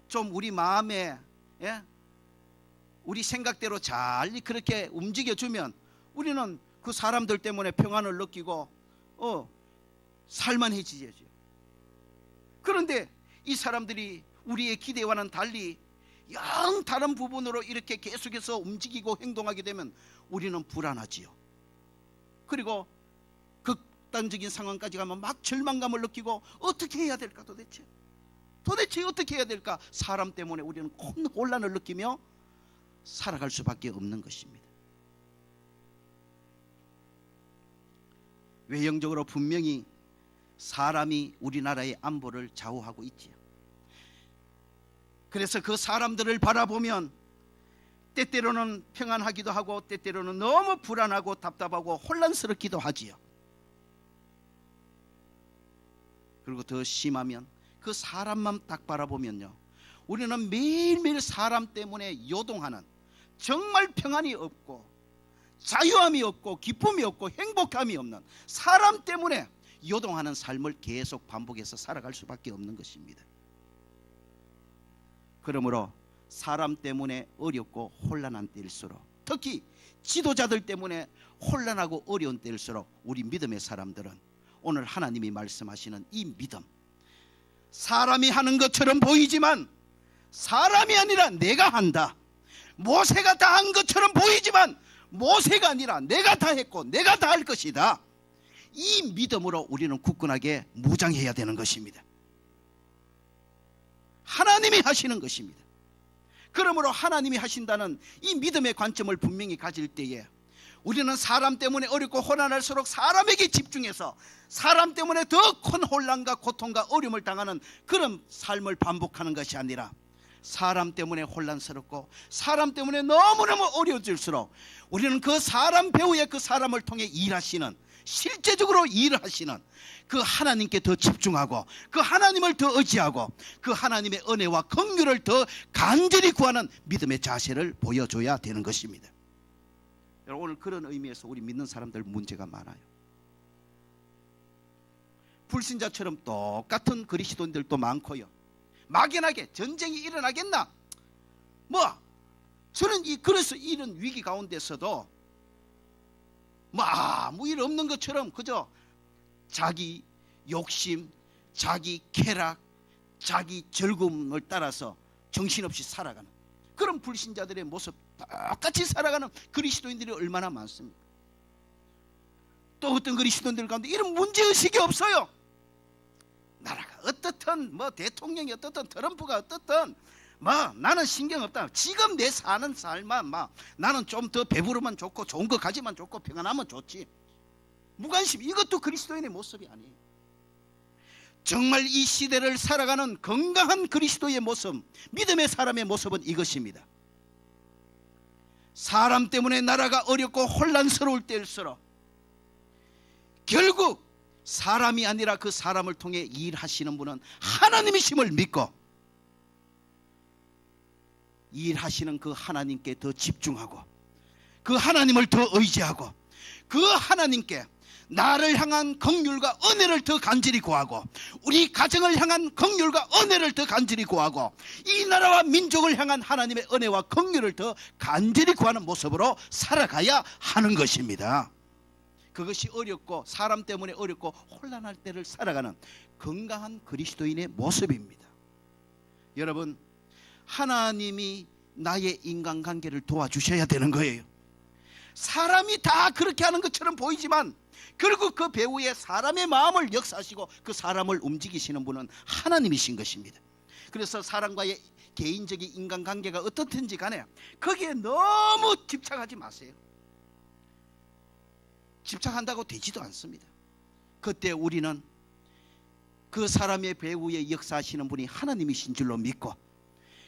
좀 우리 마음에 우리 생각대로 잘 그렇게 움직여주면 우리는 그 사람들 때문에 평안을 느끼고 살만해지죠. 그런데 이 사람들이 우리의 기대와는 달리 영 다른 부분으로 이렇게 계속해서 움직이고 행동하게 되면 우리는 불안하지요. 그리고 극단적인 상황까지 가면 막 절망감을 느끼고 어떻게 해야 될까? 도대체 어떻게 해야 될까? 사람 때문에 우리는 큰 혼란을 느끼며 살아갈 수밖에 없는 것입니다. 외형적으로 분명히 사람이 우리나라의 안보를 좌우하고 있지요. 그래서 그 사람들을 바라보면 때때로는 평안하기도 하고 때때로는 너무 불안하고 답답하고 혼란스럽기도 하지요. 그리고 더 심하면 그 사람만 딱 바라보면요, 우리는 매일매일 사람 때문에 요동하는, 정말 평안이 없고 자유함이 없고 기쁨이 없고 행복함이 없는 사람 때문에 요동하는 삶을 계속 반복해서 살아갈 수밖에 없는 것입니다. 그러므로 사람 때문에 어렵고 혼란한 때일수록, 특히 지도자들 때문에 혼란하고 어려운 때일수록 우리 믿음의 사람들은 오늘 하나님이 말씀하시는 이 믿음, 사람이 하는 것처럼 보이지만 사람이 아니라 내가 한다, 모세가 다 한 것처럼 보이지만 모세가 아니라 내가 다 했고 내가 다 할 것이다, 이 믿음으로 우리는 굳건하게 무장해야 되는 것입니다. 하나님이 하시는 것입니다. 그러므로 하나님이 하신다는 이 믿음의 관점을 분명히 가질 때에 우리는 사람 때문에 어렵고 혼란할수록 사람에게 집중해서 사람 때문에 더 큰 혼란과 고통과 어려움을 당하는 그런 삶을 반복하는 것이 아니라, 사람 때문에 혼란스럽고 사람 때문에 너무너무 어려워질수록 우리는 그 사람 배후에 그 사람을 통해 일하시는, 실제적으로 일하시는 그 하나님께 더 집중하고 그 하나님을 더 의지하고 그 하나님의 은혜와 긍휼을 더 간절히 구하는 믿음의 자세를 보여줘야 되는 것입니다. 여러분, 오늘 그런 의미에서 우리 믿는 사람들 문제가 많아요. 불신자처럼 똑같은 그리스도인들도 많고요. 막연하게 전쟁이 일어나겠나? 저는 그래서 이런 위기 가운데서도 아무 일 없는 것처럼 그저 자기 욕심, 자기 쾌락, 자기 즐거움을 따라서 정신없이 살아가는 그런 불신자들의 모습, 똑같이 살아가는 그리스도인들이 얼마나 많습니까? 또 어떤 그리스도인들 가운데 이런 문제의식이 없어요. 나라가 어떻든 대통령이 어떻든 트럼프가 어떻든 나는 신경 없다. 지금 내 사는 삶만 나는 좀 더 배부르면 좋고 좋은 거 가지면 좋고 평안하면 좋지. 무관심. 이것도 그리스도인의 모습이 아니에요. 정말 이 시대를 살아가는 건강한 그리스도의 모습, 믿음의 사람의 모습은 이것입니다. 사람 때문에 나라가 어렵고 혼란스러울 때일수록 결국 사람이 아니라 그 사람을 통해 일하시는 분은 하나님이심을 믿고 일하시는 그 하나님께 더 집중하고 그 하나님을 더 의지하고 그 하나님께 나를 향한 긍휼과 은혜를 더 간절히 구하고 우리 가정을 향한 긍휼과 은혜를 더 간절히 구하고 이 나라와 민족을 향한 하나님의 은혜와 긍휼을 더 간절히 구하는 모습으로 살아가야 하는 것입니다. 그것이 어렵고 사람 때문에 어렵고 혼란할 때를 살아가는 건강한 그리스도인의 모습입니다. 여러분, 하나님이 나의 인간관계를 도와주셔야 되는 거예요. 사람이 다 그렇게 하는 것처럼 보이지만 결국 그 배후에 사람의 마음을 역사하시고 그 사람을 움직이시는 분은 하나님이신 것입니다. 그래서 사람과의 개인적인 인간관계가 어떻든지 간에 거기에 너무 집착하지 마세요. 집착한다고 되지도 않습니다. 그때 우리는 그 사람의 배후에 역사하시는 분이 하나님이신 줄로 믿고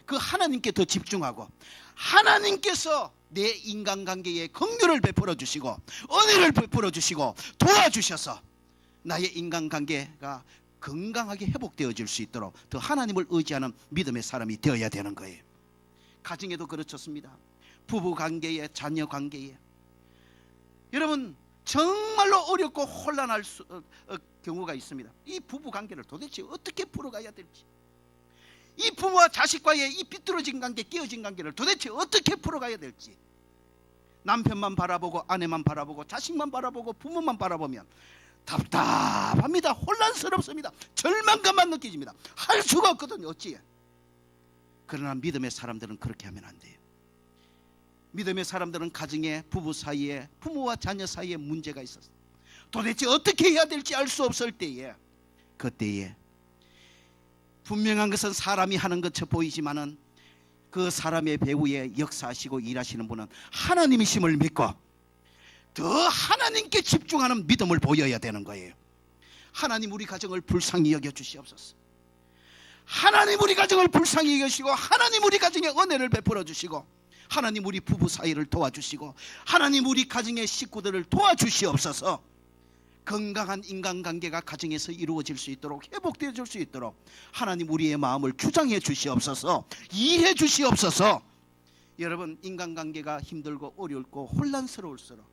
그 하나님께 더 집중하고 하나님께서 내 인간관계에 긍휼을 베풀어 주시고 은혜를 베풀어 주시고 도와주셔서 나의 인간관계가 건강하게 회복되어질 수 있도록 더 하나님을 의지하는 믿음의 사람이 되어야 되는 거예요. 가정에도 그렇습니다. 부부관계에, 자녀관계에. 여러분, 정말로 어렵고 혼란할 경우가 있습니다. 이 부부관계를 도대체 어떻게 풀어가야 될지, 이 부모와 자식과의 이 비뚤어진 관계, 끼어진 관계를 도대체 어떻게 풀어가야 될지, 남편만 바라보고 아내만 바라보고 자식만 바라보고 부모만 바라보면 답답합니다. 혼란스럽습니다. 절망감만 느껴집니다. 할 수가 없거든요. 어찌해. 그러나 믿음의 사람들은 그렇게 하면 안 돼요. 믿음의 사람들은 가정에, 부부 사이에, 부모와 자녀 사이에 문제가 있었어요. 도대체 어떻게 해야 될지 알 수 없을 때에, 그때에 분명한 것은 사람이 하는 것처럼 보이지만은 그 사람의 배후에 역사하시고 일하시는 분은 하나님이심을 믿고 더 하나님께 집중하는 믿음을 보여야 되는 거예요. 하나님, 우리 가정을 불쌍히 여겨 주시옵소서. 하나님, 우리 가정을 불쌍히 여기시고 하나님, 우리 가정에 은혜를 베풀어 주시고 하나님, 우리 부부 사이를 도와주시고 하나님, 우리 가정의 식구들을 도와주시옵소서. 건강한 인간관계가 가정에서 이루어질 수 있도록, 회복되어질 수 있도록 하나님, 우리의 마음을 주장해 주시옵소서. 이해해 주시옵소서. 여러분, 인간관계가 힘들고 어렵고 혼란스러울수록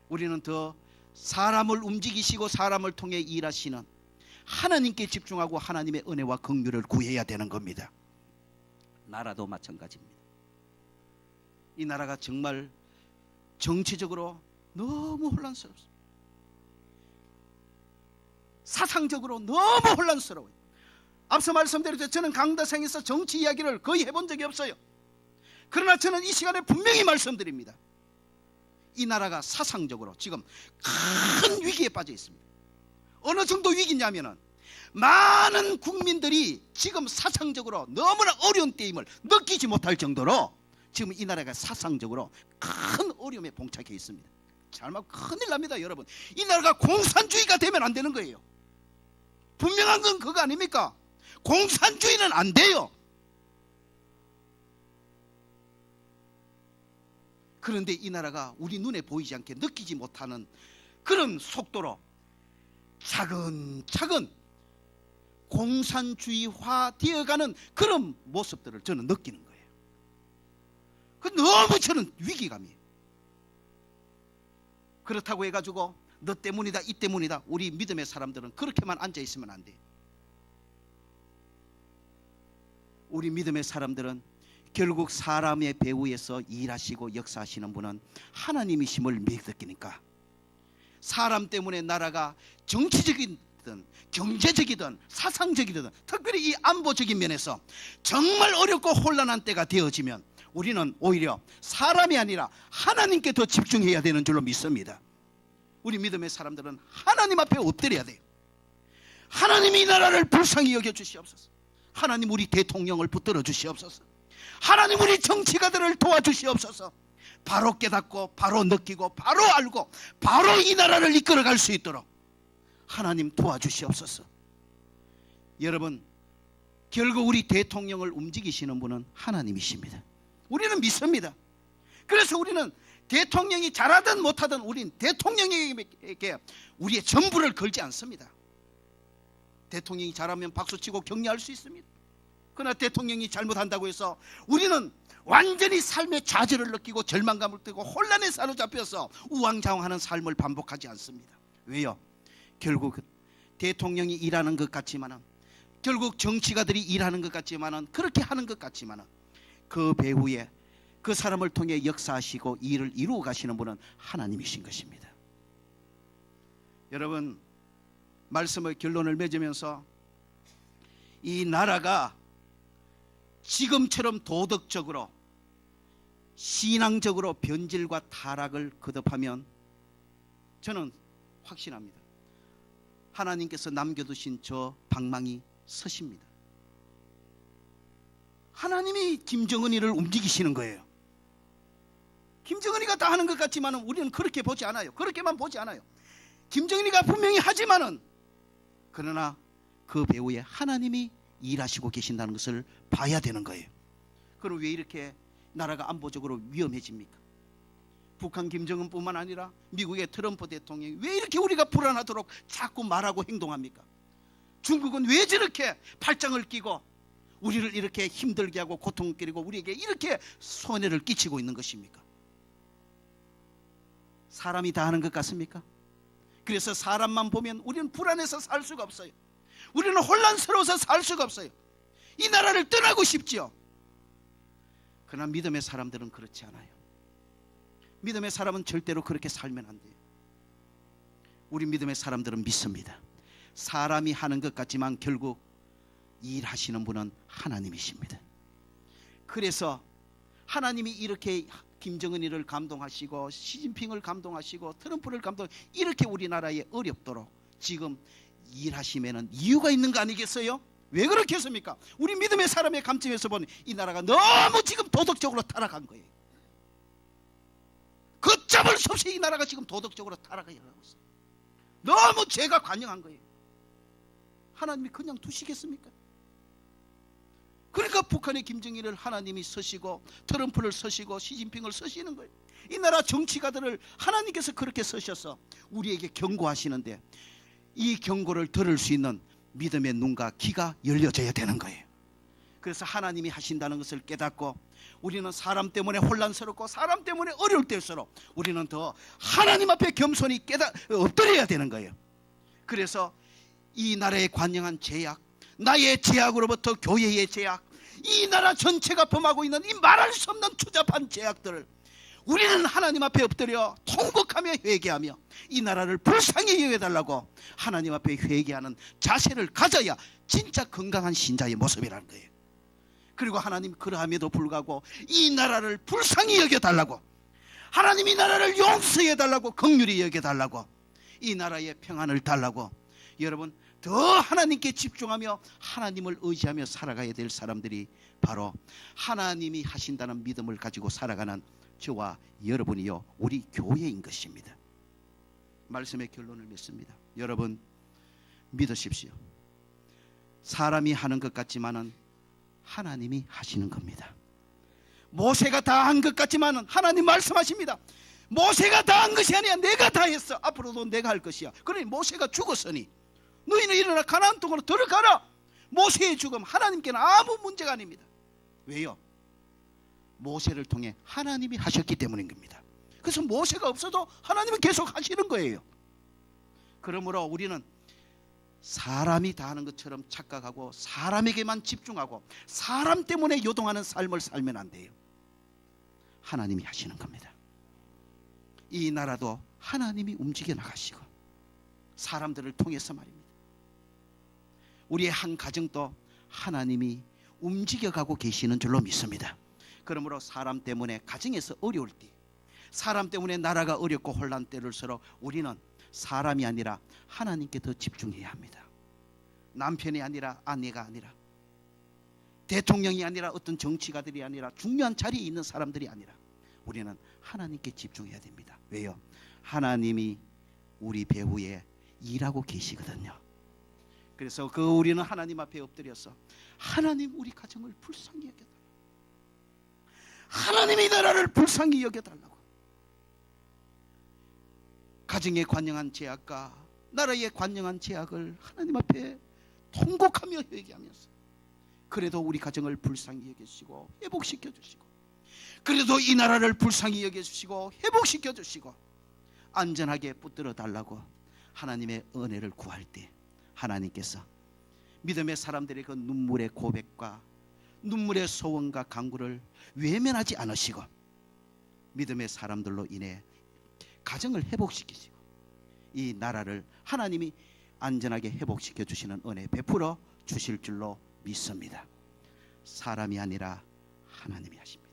우리는 더 사람을 움직이시고 사람을 통해 일하시는 하나님께 집중하고 하나님의 은혜와 긍휼을 구해야 되는 겁니다. 나라도 마찬가지입니다. 이 나라가 정말 정치적으로 너무 혼란스럽습니다. 사상적으로 너무 혼란스러워요. 앞서 말씀드렸듯이 저는 강다상에서 정치 이야기를 거의 해본 적이 없어요. 그러나 저는 이 시간에 분명히 말씀드립니다. 이 나라가 사상적으로 지금 큰 위기에 빠져 있습니다. 어느 정도 위기냐면은 많은 국민들이 지금 사상적으로 너무나 어려운 때임을 느끼지 못할 정도로 지금 이 나라가 사상적으로 큰 어려움에 봉착해 있습니다. 잘못 큰일 납니다, 여러분. 이 나라가 공산주의가 되면 안 되는 거예요. 분명한 건 그거 아닙니까? 공산주의는 안 돼요. 그런데 이 나라가 우리 눈에 보이지 않게 느끼지 못하는 그런 속도로 차근차근 공산주의화 되어가는 그런 모습들을 저는 느끼는 거예요. 그 너무 저는 위기감이에요. 그렇다고 해가지고 너 때문이다 이 때문이다, 우리 믿음의 사람들은 그렇게만 앉아있으면 안 돼요. 우리 믿음의 사람들은 결국 사람의 배후에서 일하시고 역사하시는 분은 하나님이심을 믿으니까 사람 때문에 나라가 정치적이든 경제적이든 사상적이든 특별히 이 안보적인 면에서 정말 어렵고 혼란한 때가 되어지면 우리는 오히려 사람이 아니라 하나님께 더 집중해야 되는 줄로 믿습니다. 우리 믿음의 사람들은 하나님 앞에 엎드려야 돼요. 하나님이 이 나라를 불쌍히 여겨주시옵소서. 하나님 우리 대통령을 붙들어 주시옵소서. 하나님 우리 정치가들을 도와주시옵소서. 바로 깨닫고 바로 느끼고 바로 알고 바로 이 나라를 이끌어갈 수 있도록 하나님 도와주시옵소서. 여러분, 결국 우리 대통령을 움직이시는 분은 하나님이십니다. 우리는 믿습니다. 그래서 우리는 대통령이 잘하든 못하든 우린 대통령에게 우리의 전부를 걸지 않습니다. 대통령이 잘하면 박수치고 격려할 수 있습니다. 그러나 대통령이 잘못한다고 해서 우리는 완전히 삶의 좌절을 느끼고 절망감을 느끼고 혼란에 사로잡혀서 우왕좌왕하는 삶을 반복하지 않습니다. 왜요? 결국 대통령이 일하는 것 같지만은, 결국 정치가들이 일하는 것 같지만은, 그렇게 하는 것 같지만은 그 배후에 그 사람을 통해 역사하시고 일을 이루어 가시는 분은 하나님이신 것입니다. 여러분, 말씀의 결론을 맺으면서 이 나라가 지금처럼 도덕적으로 신앙적으로 변질과 타락을 거듭하면 저는 확신합니다. 하나님께서 남겨두신 저 방망이 서십니다. 하나님이 김정은이를 움직이시는 거예요. 김정은이가 다 하는 것 같지만 우리는 그렇게 보지 않아요. 그렇게만 보지 않아요. 김정은이가 분명히 하지만은, 그러나 그 배후에 하나님이 일하시고 계신다는 것을 봐야 되는 거예요. 그럼 왜 이렇게 나라가 안보적으로 위험해집니까? 북한 김정은뿐만 아니라 미국의 트럼프 대통령이 왜 이렇게 우리가 불안하도록 자꾸 말하고 행동합니까? 중국은 왜 저렇게 팔짱을 끼고 우리를 이렇게 힘들게 하고 고통을 끼리고 우리에게 이렇게 손해를 끼치고 있는 것입니까? 사람이 다 하는 것 같습니까? 그래서 사람만 보면 우리는 불안해서 살 수가 없어요. 우리는 혼란스러워서 살 수가 없어요. 이 나라를 떠나고 싶지요. 그러나 믿음의 사람들은 그렇지 않아요. 믿음의 사람은 절대로 그렇게 살면 안 돼요. 우리 믿음의 사람들은 믿습니다. 사람이 하는 것 같지만 결국 일하시는 분은 하나님이십니다. 그래서 하나님이 이렇게 김정은이를 감동하시고 시진핑을 감동하시고 트럼프를 이렇게 우리나라에 어렵도록 지금 일하시면은 이유가 있는 거 아니겠어요? 왜 그렇게 했습니까? 우리 믿음의 사람의 감점에서 보니 이 나라가 너무 지금 도덕적으로 타락한 거예요. 걷잡을 수 없이 이 나라가 지금 도덕적으로 타락하고 있어요. 너무 죄가 관영한 거예요. 하나님이 그냥 두시겠습니까? 그러니까 북한의 김정일을 하나님이 서시고 트럼프를 서시고 시진핑을 서시는 거예요. 이 나라 정치가들을 하나님께서 그렇게 서셔서 우리에게 경고하시는데 이 경고를 들을 수 있는 믿음의 눈과 귀가 열려져야 되는 거예요. 그래서 하나님이 하신다는 것을 깨닫고 우리는 사람 때문에 혼란스럽고 사람 때문에 어려울 때일수록 우리는 더 하나님 앞에 겸손히 엎드려야 되는 거예요. 그래서 이 나라에 관영한 죄악, 나의 죄악으로부터 교회의 죄악, 이 나라 전체가 범하고 있는 이 말할 수 없는 추잡한 죄악들을 우리는 하나님 앞에 엎드려 통곡하며 회개하며 이 나라를 불쌍히 여겨달라고 하나님 앞에 회개하는 자세를 가져야 진짜 건강한 신자의 모습이라는 거예요. 그리고 하나님 그러함에도 불구하고 이 나라를 불쌍히 여겨달라고, 하나님 이 나라를 용서해달라고, 긍휼히 여겨달라고, 이 나라에 평안을 달라고, 여러분 더 하나님께 집중하며 하나님을 의지하며 살아가야 될 사람들이 바로 하나님이 하신다는 믿음을 가지고 살아가는 저와 여러분이요, 우리 교회인 것입니다. 말씀의 결론을 맺습니다. 여러분 믿으십시오. 사람이 하는 것 같지만은 하나님이 하시는 겁니다. 모세가 다 한 것 같지만은 하나님 말씀하십니다. 모세가 다 한 것이 아니야, 내가 다 했어. 앞으로도 내가 할 것이야. 그러니 모세가 죽었으니 너희는 일어나 가나안 땅으로 들어가라. 모세의 죽음 하나님께는 아무 문제가 아닙니다. 왜요? 모세를 통해 하나님이 하셨기 때문인 겁니다. 그래서 모세가 없어도 하나님은 계속 하시는 거예요. 그러므로 우리는 사람이 다 하는 것처럼 착각하고 사람에게만 집중하고 사람 때문에 요동하는 삶을 살면 안 돼요. 하나님이 하시는 겁니다. 이 나라도 하나님이 움직여 나가시고 사람들을 통해서 말입니다. 우리의 한 가정도 하나님이 움직여가고 계시는 줄로 믿습니다. 그러므로 사람 때문에 가정에서 어려울 때, 사람 때문에 나라가 어렵고 혼란 때일수록 우리는 사람이 아니라 하나님께 더 집중해야 합니다. 남편이 아니라 아내가 아니라 대통령이 아니라 어떤 정치가들이 아니라 중요한 자리에 있는 사람들이 아니라 우리는 하나님께 집중해야 됩니다. 왜요? 하나님이 우리 배후에 일하고 계시거든요. 그래서 우리는 하나님 앞에 엎드려서 하나님 우리 가정을 불쌍히 여겨달라고, 하나님이 이 나라를 불쌍히 여겨달라고, 가정에 관영한 죄악과 나라에 관영한 죄악을 하나님 앞에 통곡하며 회개하면서 그래도 우리 가정을 불쌍히 여겨주시고 회복시켜 주시고, 그래도 이 나라를 불쌍히 여겨주시고 회복시켜 주시고 안전하게 붙들어 달라고 하나님의 은혜를 구할 때 하나님께서 믿음의 사람들의 그 눈물의 고백과 눈물의 소원과 간구를 외면하지 않으시고 믿음의 사람들로 인해 가정을 회복시키시고 이 나라를 하나님이 안전하게 회복시켜 주시는 은혜 베풀어 주실 줄로 믿습니다. 사람이 아니라 하나님이 하십니다.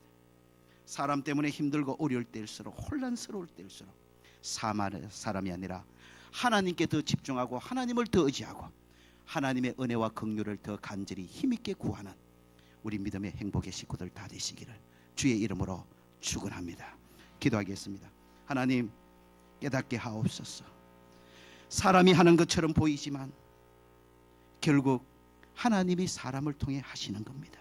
사람 때문에 힘들고 어려울 때일수록 혼란스러울 때일수록 사람이 아니라 하나님께 더 집중하고 하나님을 더 의지하고 하나님의 은혜와 긍휼을 더 간절히 힘있게 구하는 우리 믿음의 행복의 식구들 다 되시기를 주의 이름으로 축원합니다. 기도하겠습니다. 하나님 깨닫게 하옵소서. 사람이 하는 것처럼 보이지만 결국 하나님이 사람을 통해 하시는 겁니다.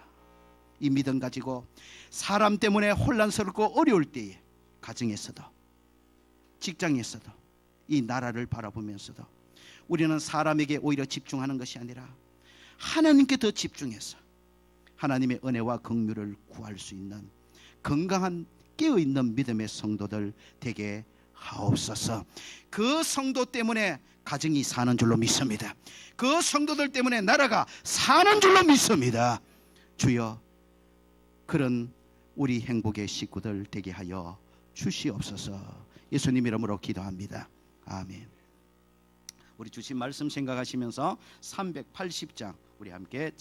이 믿음 가지고 사람 때문에 혼란스럽고 어려울 때에 가정에서도 직장에서도 이 나라를 바라보면서도 우리는 사람에게 오히려 집중하는 것이 아니라 하나님께 더 집중해서 하나님의 은혜와 긍휼을 구할 수 있는 건강한 깨어있는 믿음의 성도들 되게 하옵소서. 그 성도 때문에 가정이 사는 줄로 믿습니다. 그 성도들 때문에 나라가 사는 줄로 믿습니다. 주여 그런 우리 행복의 식구들 되게 하여 주시옵소서. 예수님 이름으로 기도합니다. 아멘. 우리 주신 말씀 생각하시면서 380장 우리 함께